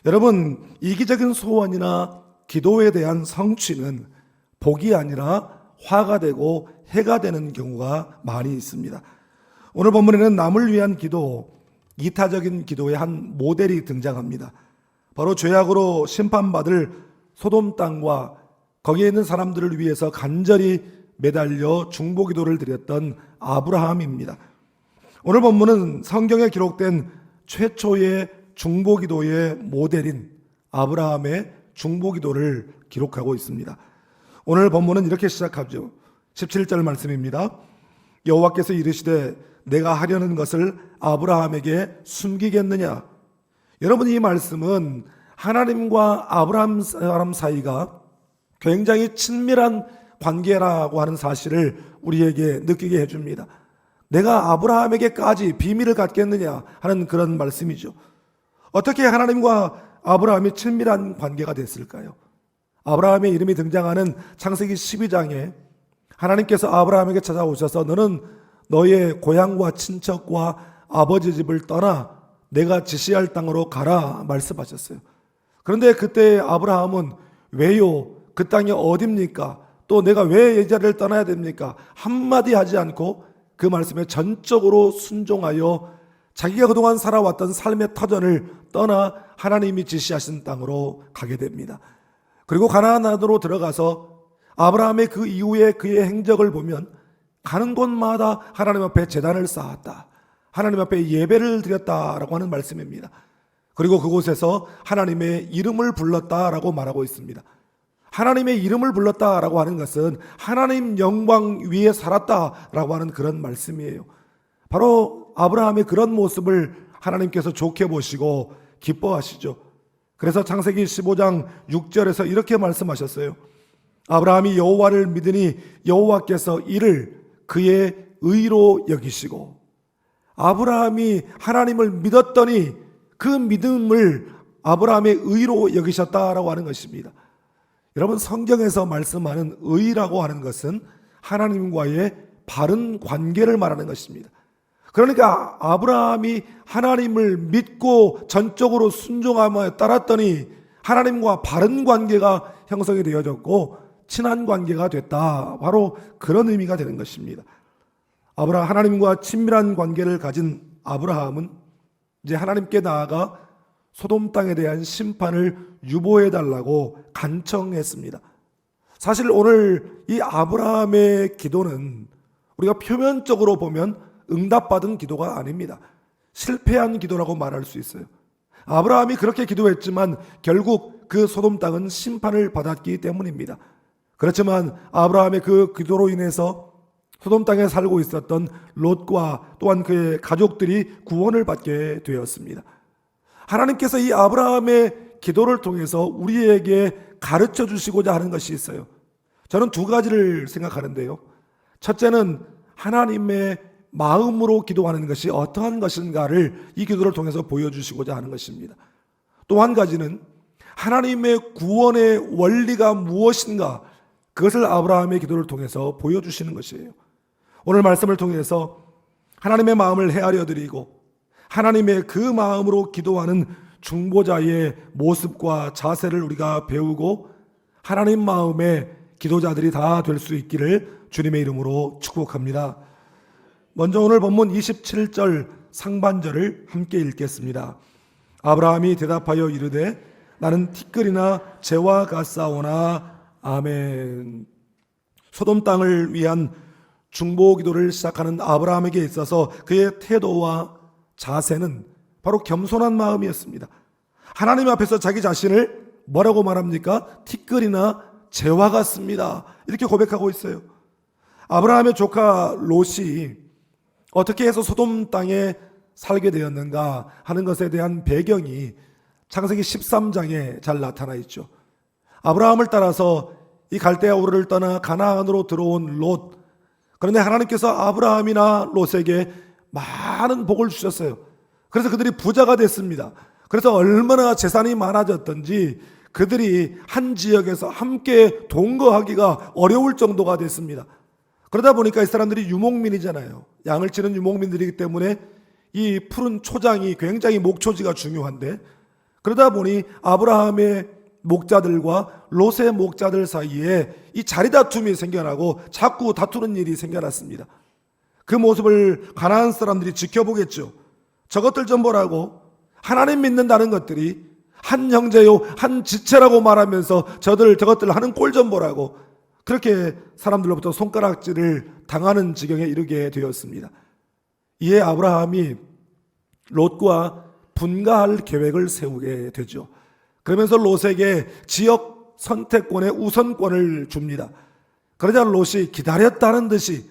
여러분, 이기적인 소원이나 기도에 대한 성취는 복이 아니라 화가 되고 해가 되는 경우가 많이 있습니다. 오늘 본문에는 남을 위한 기도, 이타적인 기도의 한 모델이 등장합니다. 바로 죄악으로 심판받을 소돔 땅과 거기에 있는 사람들을 위해서 간절히 매달려 중보기도를 드렸던 아브라함입니다. 오늘 본문은 성경에 기록된 최초의 중보기도의 모델인 아브라함의 중보기도를 기록하고 있습니다. 오늘 본문은 이렇게 시작하죠. 17절 말씀입니다. 여호와께서 이르시되 내가 하려는 것을 아브라함에게 숨기겠느냐. 여러분, 이 말씀은 하나님과 아브라함 사람 사이가 굉장히 친밀한 관계라고 하는 사실을 우리에게 느끼게 해줍니다. 내가 아브라함에게까지 비밀을 갖겠느냐 하는 그런 말씀이죠. 어떻게 하나님과 아브라함이 친밀한 관계가 됐을까요? 아브라함의 이름이 등장하는 창세기 12장에 하나님께서 아브라함에게 찾아오셔서 너는 너의 고향과 친척과 아버지 집을 떠나 내가 지시할 땅으로 가라 말씀하셨어요. 그런데 그때 아브라함은 왜요? 그 땅이 어딥니까? 또 내가 왜 이 자리를 떠나야 됩니까? 한마디 하지 않고 그 말씀에 전적으로 순종하여 자기가 그동안 살아왔던 삶의 터전을 떠나 하나님이 지시하신 땅으로 가게 됩니다. 그리고 가나안 땅으로 들어가서 아브라함의 그 이후에 그의 행적을 보면 가는 곳마다 하나님 앞에 제단을 쌓았다, 하나님 앞에 예배를 드렸다라고 하는 말씀입니다. 그리고 그곳에서 하나님의 이름을 불렀다라고 말하고 있습니다. 하나님의 이름을 불렀다라고 하는 것은 하나님 영광 위에 살았다라고 하는 그런 말씀이에요. 바로 아브라함의 그런 모습을 하나님께서 좋게 보시고 기뻐하시죠. 그래서 창세기 15장 6절에서 이렇게 말씀하셨어요. 아브라함이 여호와를 믿으니 여호와께서 이를 그의 의로 여기시고, 아브라함이 하나님을 믿었더니 그 믿음을 아브라함의 의로 여기셨다라고 하는 것입니다. 여러분, 성경에서 말씀하는 의라고 하는 것은 하나님과의 바른 관계를 말하는 것입니다. 그러니까 아브라함이 하나님을 믿고 전적으로 순종하며 따랐더니 하나님과 바른 관계가 형성이 되어졌고 친한 관계가 됐다. 바로 그런 의미가 되는 것입니다. 하나님과 친밀한 관계를 가진 아브라함은 이제 하나님께 나아가 소돔 땅에 대한 심판을 유보해달라고 간청했습니다. 사실 오늘 이 아브라함의 기도는 우리가 표면적으로 보면 응답받은 기도가 아닙니다. 실패한 기도라고 말할 수 있어요. 아브라함이 그렇게 기도했지만 결국 그 소돔 땅은 심판을 받았기 때문입니다. 그렇지만 아브라함의 그 기도로 인해서 소돔 땅에 살고 있었던 롯과 또한 그의 가족들이 구원을 받게 되었습니다. 하나님께서 이 아브라함의 기도를 통해서 우리에게 가르쳐 주시고자 하는 것이 있어요. 저는 두 가지를 생각하는데요. 첫째는 하나님의 마음으로 기도하는 것이 어떠한 것인가를 이 기도를 통해서 보여주시고자 하는 것입니다. 또 한 가지는 하나님의 구원의 원리가 무엇인가, 그것을 아브라함의 기도를 통해서 보여주시는 것이에요. 오늘 말씀을 통해서 하나님의 마음을 헤아려 드리고 하나님의 그 마음으로 기도하는 중보자의 모습과 자세를 우리가 배우고 하나님 마음의 기도자들이 다 될 수 있기를 주님의 이름으로 축복합니다. 먼저 오늘 본문 27절 상반절을 함께 읽겠습니다. 아브라함이 대답하여 이르되 나는 티끌이나 재와 같사오나. 아멘. 소돔 땅을 위한 중보 기도를 시작하는 아브라함에게 있어서 그의 태도와 자세는 바로 겸손한 마음이었습니다. 하나님 앞에서 자기 자신을 뭐라고 말합니까? 티끌이나 재와 같습니다. 이렇게 고백하고 있어요. 아브라함의 조카 롯이 어떻게 해서 소돔 땅에 살게 되었는가 하는 것에 대한 배경이 창세기 13장에 잘 나타나 있죠. 아브라함을 따라서 이 갈대아 우르를 떠나 가나안으로 들어온 롯, 그런데 하나님께서 아브라함이나 롯에게 많은 복을 주셨어요. 그래서 그들이 부자가 됐습니다. 그래서 얼마나 재산이 많아졌던지 그들이 한 지역에서 함께 동거하기가 어려울 정도가 됐습니다. 그러다 보니까 이 사람들이 유목민이잖아요. 양을 치는 유목민들이기 때문에 이 푸른 초장이 굉장히 목초지가 중요한데, 그러다 보니 아브라함의 목자들과 롯의 목자들 사이에 이 자리다툼이 생겨나고 자꾸 다투는 일이 생겨났습니다. 그 모습을 가나안 사람들이 지켜보겠죠. 저것들 좀 보라고, 하나님 믿는다는 것들이 한 형제요 한 지체라고 말하면서 저것들 하는 꼴 좀 보라고, 그렇게 사람들로부터 손가락질을 당하는 지경에 이르게 되었습니다. 이에 아브라함이 롯과 분가할 계획을 세우게 되죠. 그러면서 롯에게 지역 선택권의 우선권을 줍니다. 그러자 롯이 기다렸다는 듯이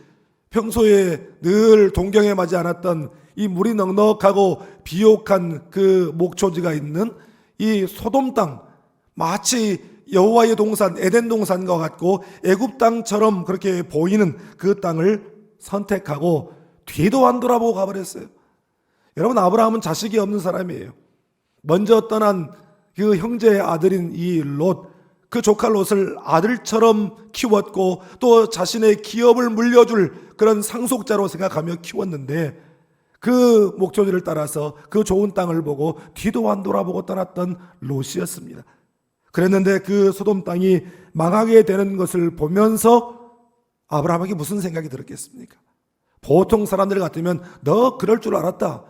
평소에 늘 동경에 맞지 않았던 이 물이 넉넉하고 비옥한 그 목초지가 있는 이 소돔 땅, 마치 여호와의 동산 에덴 동산과 같고 애굽 땅처럼 그렇게 보이는 그 땅을 선택하고 뒤도 안 돌아보고 가버렸어요. 여러분, 아브라함은 자식이 없는 사람이에요. 먼저 떠난 그 형제의 아들인 이 롯, 그 조카 롯을 아들처럼 키웠고 또 자신의 기업을 물려줄 그런 상속자로 생각하며 키웠는데, 그 목초지를 따라서 그 좋은 땅을 보고 뒤도 안 돌아보고 떠났던 롯이었습니다. 그랬는데 그 소돔 땅이 망하게 되는 것을 보면서 아브라함에게 무슨 생각이 들었겠습니까? 보통 사람들 같으면 너 그럴 줄 알았다,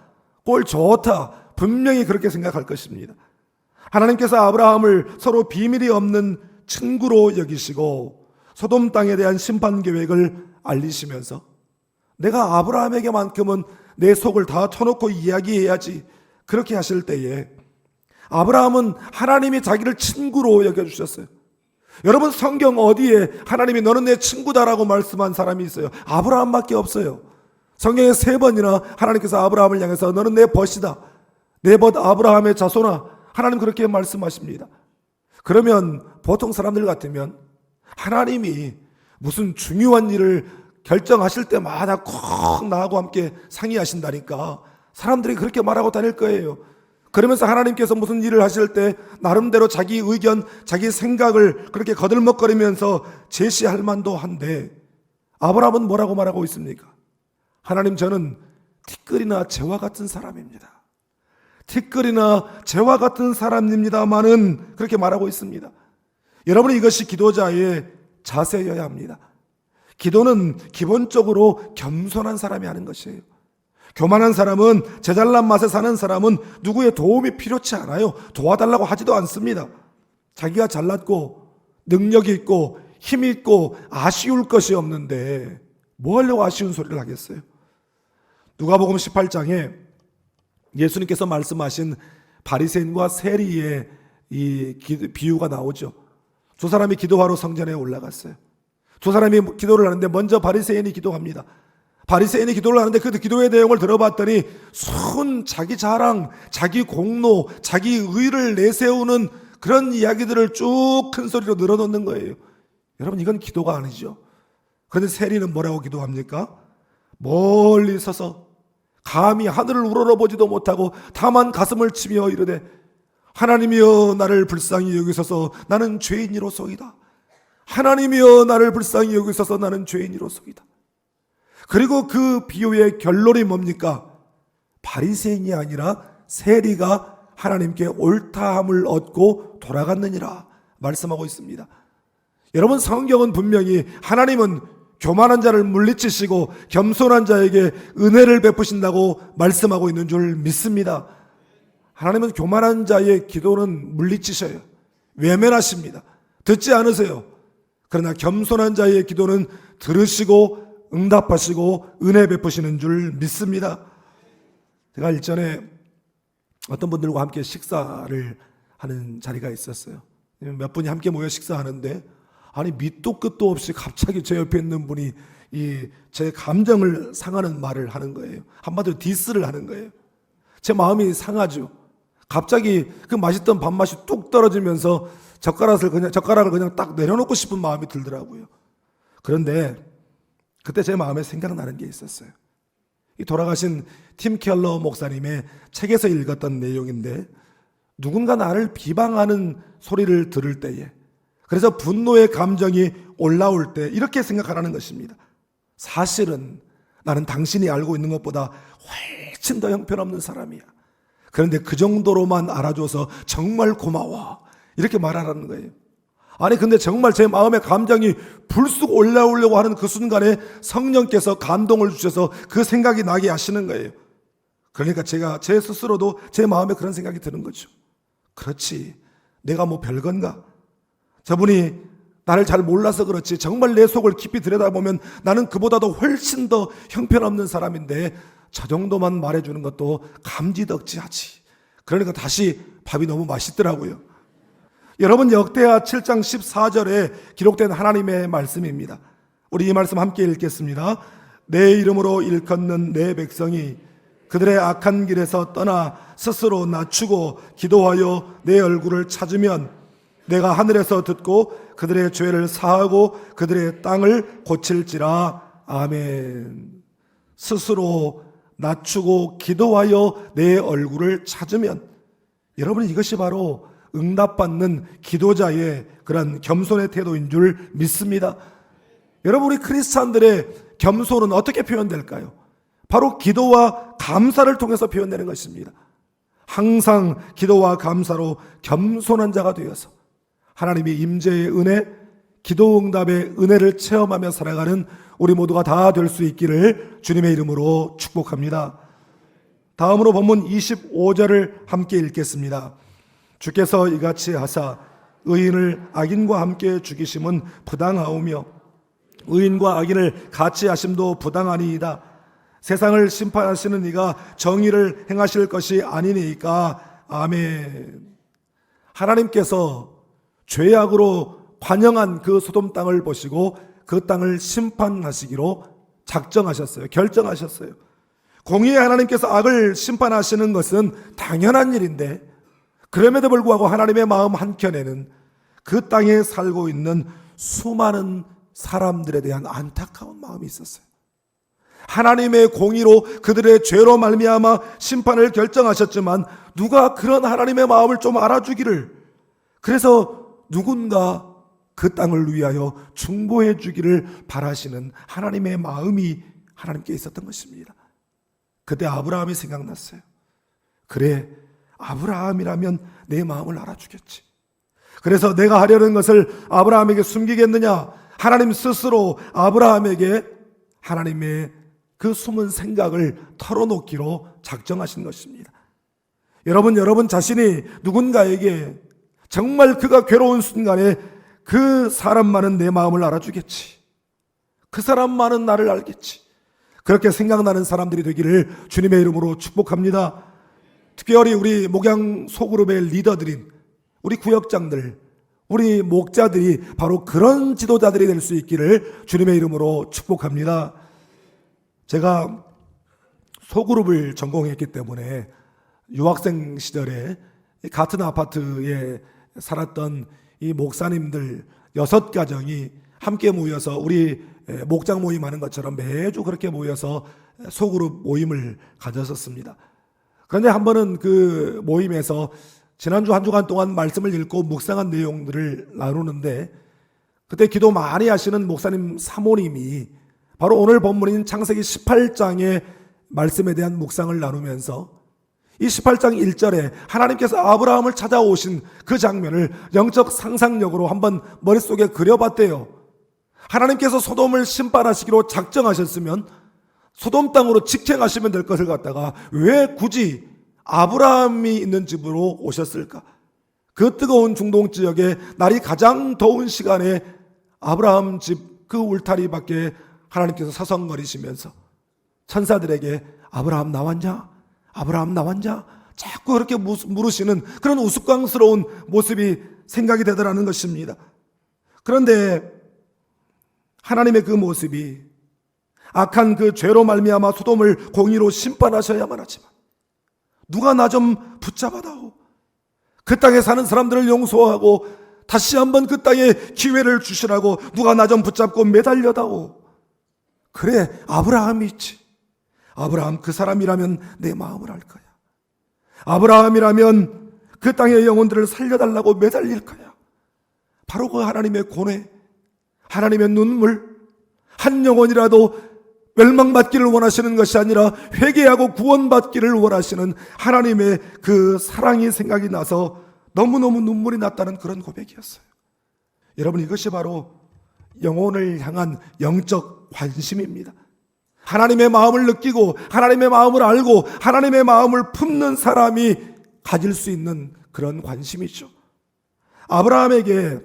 꼴 좋다, 분명히 그렇게 생각할 것입니다. 하나님께서 아브라함을 서로 비밀이 없는 친구로 여기시고 소돔 땅에 대한 심판 계획을 알리시면서 내가 아브라함에게만큼은 내 속을 다 터놓고 이야기해야지, 그렇게 하실 때에 아브라함은 하나님이 자기를 친구로 여겨주셨어요. 여러분, 성경 어디에 하나님이 너는 내 친구다라고 말씀한 사람이 있어요? 아브라함밖에 없어요. 성경에 3번이나 하나님께서 아브라함을 향해서 너는 내 벗이다, 내 벗 아브라함의 자손아, 하나님 그렇게 말씀하십니다. 그러면 보통 사람들 같으면 하나님이 무슨 중요한 일을 결정하실 때마다 꼭 나하고 함께 상의하신다니까 사람들이 그렇게 말하고 다닐 거예요. 그러면서 하나님께서 무슨 일을 하실 때 나름대로 자기 의견, 자기 생각을 그렇게 거들먹거리면서 제시할 만도 한데, 아브라함은 뭐라고 말하고 있습니까? 하나님, 저는 티끌이나 재와 같은 사람입니다. 티끌이나 재와 같은 사람입니다만은 그렇게 말하고 있습니다. 여러분, 이것이 기도자의 자세여야 합니다. 기도는 기본적으로 겸손한 사람이 하는 것이에요. 교만한 사람은, 제잘난 맛에 사는 사람은 누구의 도움이 필요치 않아요. 도와달라고 하지도 않습니다. 자기가 잘났고 능력이 있고 힘이 있고 아쉬울 것이 없는데 뭐 하려고 아쉬운 소리를 하겠어요? 누가복음 18장에 예수님께서 말씀하신 바리새인과 세리의 이 비유가 나오죠. 두 사람이 기도하러 성전에 올라갔어요. 두 사람이 기도를 하는데 먼저 바리새인이 기도합니다. 바리새인이 기도를 하는데 그 기도의 내용을 들어봤더니 자기 자랑, 자기 공로, 자기 의를 내세우는 그런 이야기들을 쭉 큰 소리로 늘어놓는 거예요. 여러분, 이건 기도가 아니죠. 그런데 세리는 뭐라고 기도합니까? 멀리 서서 감히 하늘을 우러러보지도 못하고 다만 가슴을 치며 이르되 하나님이여 나를 불쌍히 여기소서 나는 죄인이로소이다. 하나님이여 나를 불쌍히 여기소서 나는 죄인이로소이다. 그리고 그 비유의 결론이 뭡니까? 바리새인이 아니라 세리가 하나님께 옳다함을 얻고 돌아갔느니라 말씀하고 있습니다. 여러분, 성경은 분명히 하나님은 교만한 자를 물리치시고 겸손한 자에게 은혜를 베푸신다고 말씀하고 있는 줄 믿습니다. 하나님은 교만한 자의 기도는 물리치셔요. 외면하십니다. 듣지 않으세요. 그러나 겸손한 자의 기도는 들으시고 응답하시고 은혜 베푸시는 줄 믿습니다. 제가 일전에 어떤 분들과 함께 식사를 하는 자리가 있었어요. 몇 분이 함께 모여 식사하는데 아니 밑도 끝도 없이 갑자기 제 옆에 있는 분이 제 감정을 상하는 말을 하는 거예요. 한마디로 디스를 하는 거예요. 제 마음이 상하죠. 갑자기 그 맛있던 밥맛이 뚝 떨어지면서 젓가락을 그냥 딱 내려놓고 싶은 마음이 들더라고요. 그런데 그때 제 마음에 생각나는 게 있었어요. 이 돌아가신 팀 켈러 목사님의 책에서 읽었던 내용인데, 누군가 나를 비방하는 소리를 들을 때에, 그래서 분노의 감정이 올라올 때 이렇게 생각하라는 것입니다. 사실은 나는 당신이 알고 있는 것보다 훨씬 더 형편없는 사람이야. 그런데 그 정도로만 알아줘서 정말 고마워, 이렇게 말하라는 거예요. 아니 근데 정말 제 마음의 감정이 불쑥 올라오려고 하는 그 순간에 성령께서 감동을 주셔서 그 생각이 나게 하시는 거예요. 그러니까 제가 제 스스로도 제 마음에 그런 생각이 드는 거죠. 그렇지, 내가 뭐 별건가? 저분이 나를 잘 몰라서 그렇지 정말 내 속을 깊이 들여다보면 나는 그보다도 훨씬 더 형편없는 사람인데 저 정도만 말해주는 것도 감지덕지하지. 그러니까 다시 밥이 너무 맛있더라고요. 여러분, 역대하 7장 14절에 기록된 하나님의 말씀입니다. 우리 이 말씀 함께 읽겠습니다. 내 이름으로 일컫는 내 백성이 그들의 악한 길에서 떠나 스스로 낮추고 기도하여 내 얼굴을 찾으면 내가 하늘에서 듣고 그들의 죄를 사하고 그들의 땅을 고칠지라. 아멘. 스스로 낮추고 기도하여 내 얼굴을 찾으면, 여러분, 이것이 바로 응답받는 기도자의 그런 겸손의 태도인 줄 믿습니다. 여러분, 우리 크리스찬들의 겸손은 어떻게 표현될까요? 바로 기도와 감사를 통해서 표현되는 것입니다. 항상 기도와 감사로 겸손한 자가 되어서 하나님의 임재의 은혜, 기도 응답의 은혜를 체험하며 살아가는 우리 모두가 다 될 수 있기를 주님의 이름으로 축복합니다. 다음으로 본문 25절을 함께 읽겠습니다. 주께서 이같이 하사 의인을 악인과 함께 죽이심은 부당하오며 의인과 악인을 같이 하심도 부당하니이다. 세상을 심판하시는 이가 정의를 행하실 것이 아니니까. 아멘. 하나님께서 죄악으로 관영한 그 소돔 땅을 보시고 그 땅을 심판하시기로 작정하셨어요. 결정하셨어요. 공의의 하나님께서 악을 심판하시는 것은 당연한 일인데, 그럼에도 불구하고 하나님의 마음 한켠에는 그 땅에 살고 있는 수많은 사람들에 대한 안타까운 마음이 있었어요. 하나님의 공의로 그들의 죄로 말미암아 심판을 결정하셨지만 누가 그런 하나님의 마음을 좀 알아주기를, 그래서 누군가 그 땅을 위하여 중보해 주기를 바라시는 하나님의 마음이 하나님께 있었던 것입니다. 그때 아브라함이 생각났어요. 그래, 아브라함이라면 내 마음을 알아주겠지. 그래서 내가 하려는 것을 아브라함에게 숨기겠느냐? 하나님 스스로 아브라함에게 하나님의 그 숨은 생각을 털어놓기로 작정하신 것입니다. 여러분 자신이 누군가에게 정말 그가 괴로운 순간에 그 사람만은 내 마음을 알아주겠지, 그 사람만은 나를 알겠지, 그렇게 생각나는 사람들이 되기를 주님의 이름으로 축복합니다. 특별히 우리 목양 소그룹의 리더들인 우리 구역장들, 우리 목자들이 바로 그런 지도자들이 될 수 있기를 주님의 이름으로 축복합니다. 제가 소그룹을 전공했기 때문에 유학생 시절에 같은 아파트에 살았던 이 목사님들 6가정이 함께 모여서 우리 목장 모임 하는 것처럼 매주 그렇게 모여서 소그룹 모임을 가졌었습니다. 그런데 한 번은 그 모임에서 지난주 한 주간 동안 말씀을 읽고 묵상한 내용들을 나누는데, 그때 기도 많이 하시는 목사님 사모님이 바로 오늘 본문인 창세기 18장의 말씀에 대한 묵상을 나누면서 이 18장 1절에 하나님께서 아브라함을 찾아오신 그 장면을 영적 상상력으로 한번 머릿속에 그려봤대요. 하나님께서 소돔을 심판하시기로 작정하셨으면 소돔 땅으로 직행하시면 될 것을 갖다가 왜 굳이 아브라함이 있는 집으로 오셨을까? 그 뜨거운 중동 지역에 날이 가장 더운 시간에 아브라함 집 그 울타리 밖에 하나님께서 서성거리시면서 천사들에게 아브라함 나왔냐? 아브라함 나왔냐? 자꾸 그렇게 물으시는 그런 우스꽝스러운 모습이 생각이 되더라는 것입니다. 그런데 하나님의 그 모습이 악한 그 죄로 말미암아 소돔을 공의로 심판하셔야만 하지만 누가 나 좀 붙잡아다오, 그 땅에 사는 사람들을 용서하고 다시 한번 그 땅에 기회를 주시라고 누가 나 좀 붙잡고 매달려다오. 그래, 아브라함이 있지. 아브라함 그 사람이라면 내 마음을 알 거야. 아브라함이라면 그 땅의 영혼들을 살려달라고 매달릴 거야. 바로 그 하나님의 고뇌, 하나님의 눈물, 한 영혼이라도 멸망받기를 원하시는 것이 아니라 회개하고 구원받기를 원하시는 하나님의 그 사랑이 생각이 나서 너무너무 눈물이 났다는 그런 고백이었어요. 여러분, 이것이 바로 영혼을 향한 영적 관심입니다. 하나님의 마음을 느끼고 하나님의 마음을 알고 하나님의 마음을 품는 사람이 가질 수 있는 그런 관심이죠. 아브라함에게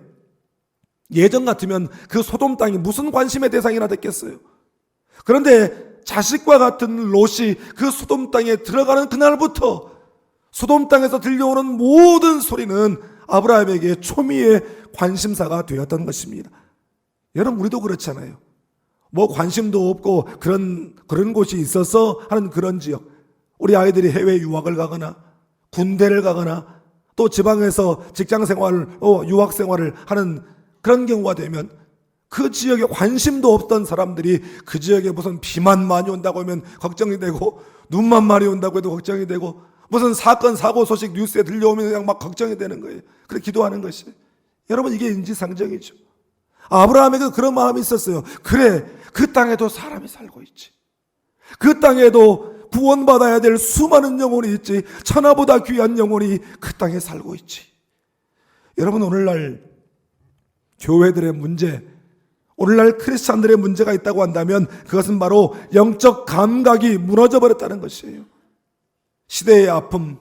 예전 같으면 그 소돔 땅이 무슨 관심의 대상이나 됐겠어요. 그런데 자식과 같은 롯이 그 소돔 땅에 들어가는 그날부터 소돔 땅에서 들려오는 모든 소리는 아브라함에게 초미의 관심사가 되었던 것입니다. 여러분, 우리도 그렇잖아요. 뭐 관심도 없고 그런 곳이 있어서 하는 그런 지역, 우리 아이들이 해외 유학을 가거나 군대를 가거나 또 지방에서 직장 생활, 유학 생활을 하는 그런 경우가 되면 그 지역에 관심도 없던 사람들이 그 지역에 무슨 비만 많이 온다고 하면 걱정이 되고, 눈만 많이 온다고 해도 걱정이 되고, 무슨 사건 사고 소식 뉴스에 들려오면 그냥 막 걱정이 되는 거예요. 그래 기도하는 것이. 여러분, 이게 인지상정이죠. 아브라함에게 그런 마음이 있었어요. 그래, 그 땅에도 사람이 살고 있지. 그 땅에도 구원받아야 될 수많은 영혼이 있지. 천하보다 귀한 영혼이 그 땅에 살고 있지. 여러분, 오늘날 교회들의 문제, 오늘날 크리스찬들의 문제가 있다고 한다면 그것은 바로 영적 감각이 무너져 버렸다는 것이에요. 시대의 아픔,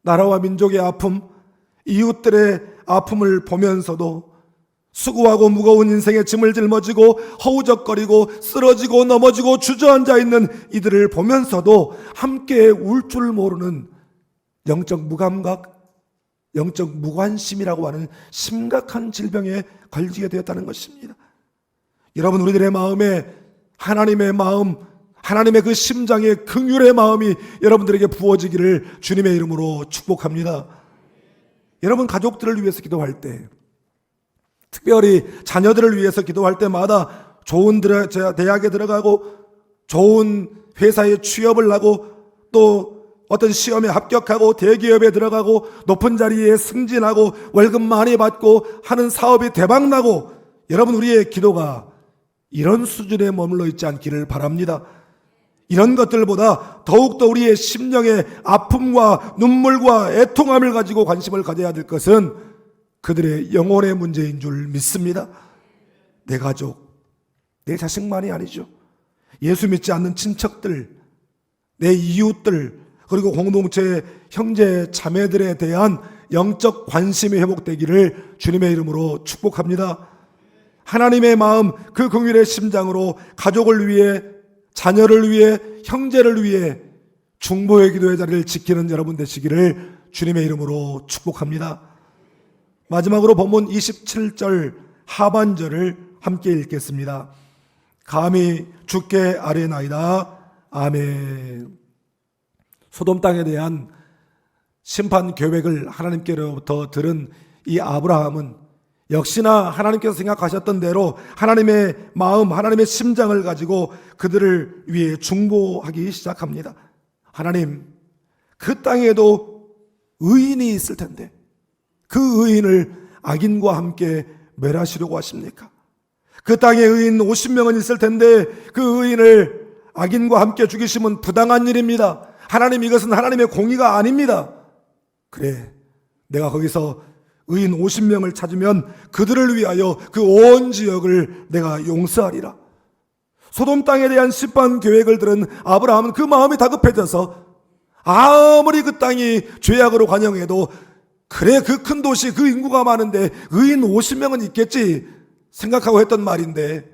나라와 민족의 아픔, 이웃들의 아픔을 보면서도 수고하고 무거운 인생의 짐을 짊어지고 허우적거리고 쓰러지고 넘어지고 주저앉아 있는 이들을 보면서도 함께 울 줄 모르는 영적 무감각, 영적 무관심이라고 하는 심각한 질병에 걸리게 되었다는 것입니다. 여러분, 우리들의 마음에 하나님의 마음, 하나님의 그 심장의 긍휼의 마음이 여러분들에게 부어지기를 주님의 이름으로 축복합니다. 여러분, 가족들을 위해서 기도할 때, 특별히 자녀들을 위해서 기도할 때마다 좋은 대학에 들어가고 좋은 회사에 취업을 하고 또 어떤 시험에 합격하고 대기업에 들어가고 높은 자리에 승진하고 월급 많이 받고 하는 사업이 대박나고, 여러분, 우리의 기도가 이런 수준에 머물러 있지 않기를 바랍니다. 이런 것들보다 더욱더 우리의 심령의 아픔과 눈물과 애통함을 가지고 관심을 가져야 될 것은 그들의 영혼의 문제인 줄 믿습니다. 내 가족, 내 자식만이 아니죠. 예수 믿지 않는 친척들, 내 이웃들, 그리고 공동체의 형제 자매들에 대한 영적 관심이 회복되기를 주님의 이름으로 축복합니다. 하나님의 마음, 그 긍휼의 심장으로 가족을 위해, 자녀를 위해, 형제를 위해 중보의 기도의 자리를 지키는 여러분 되시기를 주님의 이름으로 축복합니다. 마지막으로 본문 27절 하반절을 함께 읽겠습니다. 감히 주께 아뢰나이다. 아멘. 소돔 땅에 대한 심판 계획을 하나님께로부터 들은 이 아브라함은 역시나 하나님께서 생각하셨던 대로 하나님의 마음, 하나님의 심장을 가지고 그들을 위해 중보하기 시작합니다. 하나님, 그 땅에도 의인이 있을 텐데 그 의인을 악인과 함께 멸하시려고 하십니까? 그 땅에 의인 50명은 있을 텐데 그 의인을 악인과 함께 죽이시면 부당한 일입니다. 하나님, 이것은 하나님의 공의가 아닙니다. 그래, 내가 거기서 의인 50명을 찾으면 그들을 위하여 그 온 지역을 내가 용서하리라. 소돔 땅에 대한 심판 계획을 들은 아브라함은 그 마음이 다급해져서 아무리 그 땅이 죄악으로 관영해도 그래, 그 큰 도시, 그 인구가 많은데 의인 50명은 있겠지 생각하고 했던 말인데,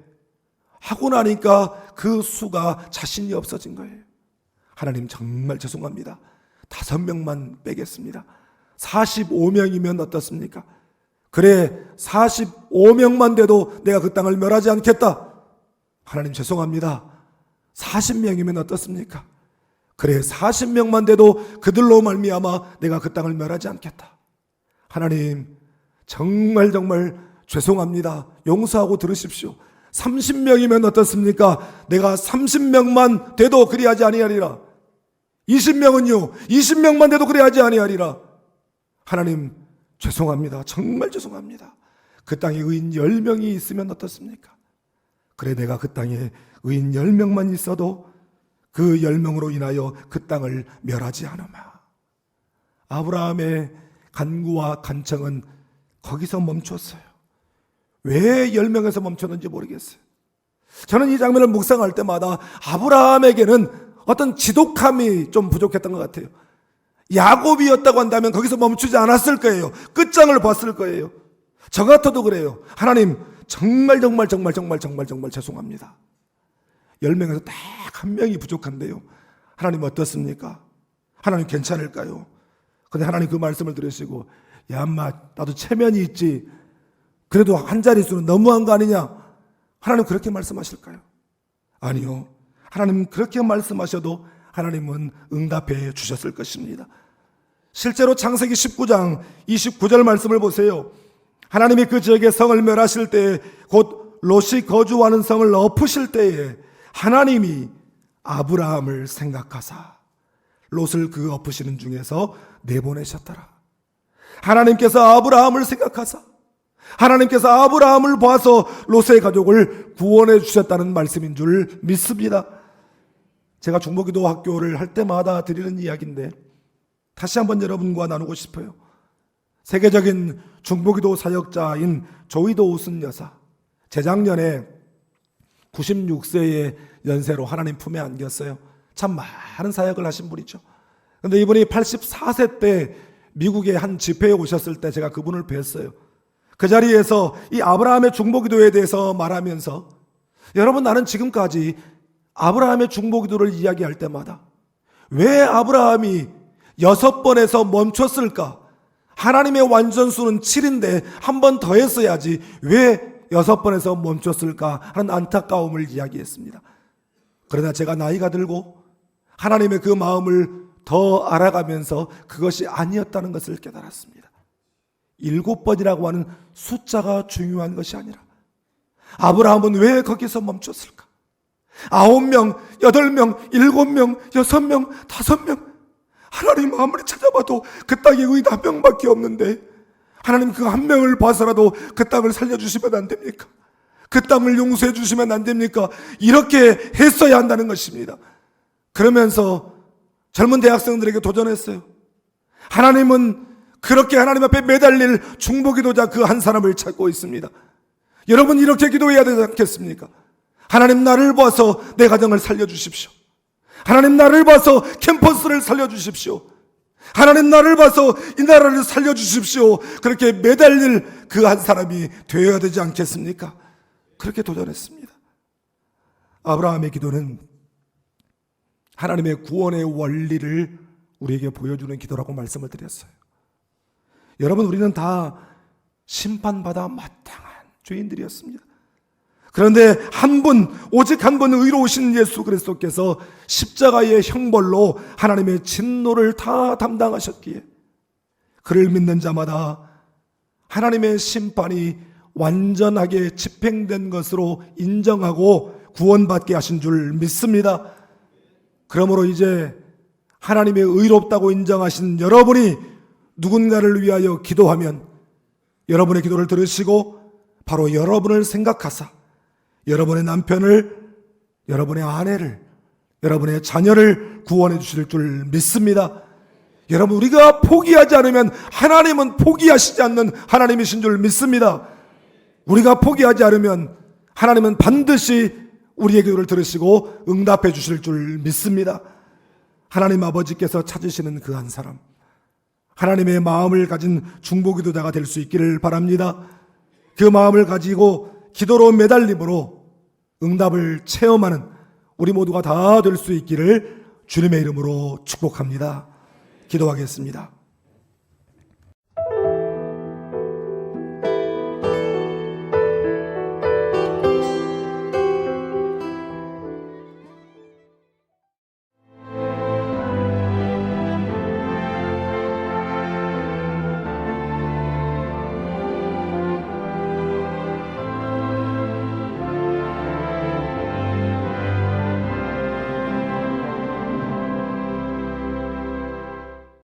하고 나니까 그 수가 자신이 없어진 거예요. 하나님, 정말 죄송합니다. 5명만 빼겠습니다. 45명이면 어떻습니까? 그래, 45명만 돼도 내가 그 땅을 멸하지 않겠다. 하나님, 죄송합니다. 40명이면 어떻습니까? 그래, 40명만 돼도 그들로 말미암아 내가 그 땅을 멸하지 않겠다. 하나님, 정말 죄송합니다. 용서하고 들으십시오. 30명이면 어떻습니까? 내가 30명만 돼도 그리하지 아니하리라. 20명은요, 20명만 돼도 그리하지 아니하리라. 하나님, 죄송합니다. 정말 죄송합니다. 그 땅에 의인 10명이 있으면 어떻습니까? 그래, 내가 그 땅에 의인 10명만 있어도 그 10명으로 인하여 그 땅을 멸하지 않으마. 아브라함의 간구와 간청은 거기서 멈췄어요. 왜 10명에서 멈췄는지 모르겠어요. 저는 이 장면을 묵상할 때마다 아브라함에게는 어떤 지독함이 좀 부족했던 것 같아요. 야곱이었다고 한다면 거기서 멈추지 않았을 거예요. 끝장을 봤을 거예요. 저 같아도 그래요. 하나님 정말 죄송합니다. 10명에서 딱 한 명이 부족한데요. 하나님 어떻습니까? 하나님 괜찮을까요? 근데 하나님 그 말씀을 들으시고, 야 인마 나도 체면이 있지, 그래도 한 자릿수는 너무한 거 아니냐? 하나님 그렇게 말씀하실까요? 아니요. 하나님 그렇게 말씀하셔도 하나님은 응답해 주셨을 것입니다. 실제로 창세기 19장 29절 말씀을 보세요. 하나님이 그 지역에 성을 멸하실 때, 곧 롯이 거주하는 성을 엎으실 때에 하나님이 아브라함을 생각하사 롯을 그 엎으시는 중에서 내보내셨더라. 하나님께서 아브라함을 생각하사, 하나님께서 아브라함을 봐서 롯의 가족을 구원해 주셨다는 말씀인 줄 믿습니다. 제가 중보기도 학교를 할 때마다 드리는 이야기인데 다시 한번 여러분과 나누고 싶어요. 세계적인 중보기도 사역자인 조이도 우슨 여사, 재작년에 96세의 연세로 하나님 품에 안겼어요. 참 많은 사역을 하신 분이죠. 그런데 이분이 84세 때 미국의 한 집회에 오셨을 때 제가 그분을 뵀어요. 그 자리에서 이 아브라함의 중보기도에 대해서 말하면서, 여러분 나는 지금까지 아브라함의 중보기도를 이야기할 때마다 왜 아브라함이 6번에서 멈췄을까? 하나님의 완전수는 7인데 한 번 더 했어야지 왜 6번에서 멈췄을까 하는 안타까움을 이야기했습니다. 그러나 제가 나이가 들고 하나님의 그 마음을 더 알아가면서 그것이 아니었다는 것을 깨달았습니다. 7번이라고 하는 숫자가 중요한 것이 아니라 아브라함은 왜 거기서 멈췄을까? 9명, 8명, 7명, 6명, 5명, 하나님 아무리 찾아봐도 그 땅에 의인 한 명밖에 없는데 하나님 그 한 명을 봐서라도 그 땅을 살려주시면 안 됩니까? 그 땅을 용서해 주시면 안 됩니까? 이렇게 했어야 한다는 것입니다. 그러면서 젊은 대학생들에게 도전했어요. 하나님은 그렇게 하나님 앞에 매달릴 중보기도자 그 한 사람을 찾고 있습니다. 여러분 이렇게 기도해야 되지 않겠습니까? 하나님 나를 봐서 내 가정을 살려주십시오. 하나님 나를 봐서 캠퍼스를 살려주십시오. 하나님 나를 봐서 이 나라를 살려주십시오. 그렇게 매달릴 그 한 사람이 되어야 되지 않겠습니까? 그렇게 도전했습니다. 아브라함의 기도는 하나님의 구원의 원리를 우리에게 보여주는 기도라고 말씀을 드렸어요. 여러분 우리는 다 심판받아 마땅한 죄인들이었습니다. 그런데 한 분, 오직 한 분 의로우신 예수 그리스도께서 십자가의 형벌로 하나님의 진노를 다 담당하셨기에 그를 믿는 자마다 하나님의 심판이 완전하게 집행된 것으로 인정하고 구원받게 하신 줄 믿습니다. 그러므로 이제 하나님의 의롭다고 인정하신 여러분이 누군가를 위하여 기도하면 여러분의 기도를 들으시고 바로 여러분을 생각하사 여러분의 남편을, 여러분의 아내를, 여러분의 자녀를 구원해 주실 줄 믿습니다. 여러분 우리가 포기하지 않으면 하나님은 포기하시지 않는 하나님이신 줄 믿습니다. 우리가 포기하지 않으면 하나님은 반드시 우리의 기도를 들으시고 응답해 주실 줄 믿습니다. 하나님 아버지께서 찾으시는 그 한 사람, 하나님의 마음을 가진 중보기도자가 될 수 있기를 바랍니다. 그 마음을 가지고 기도로 매달림으로 응답을 체험하는 우리 모두가 다 될 수 있기를 주님의 이름으로 축복합니다. 기도하겠습니다.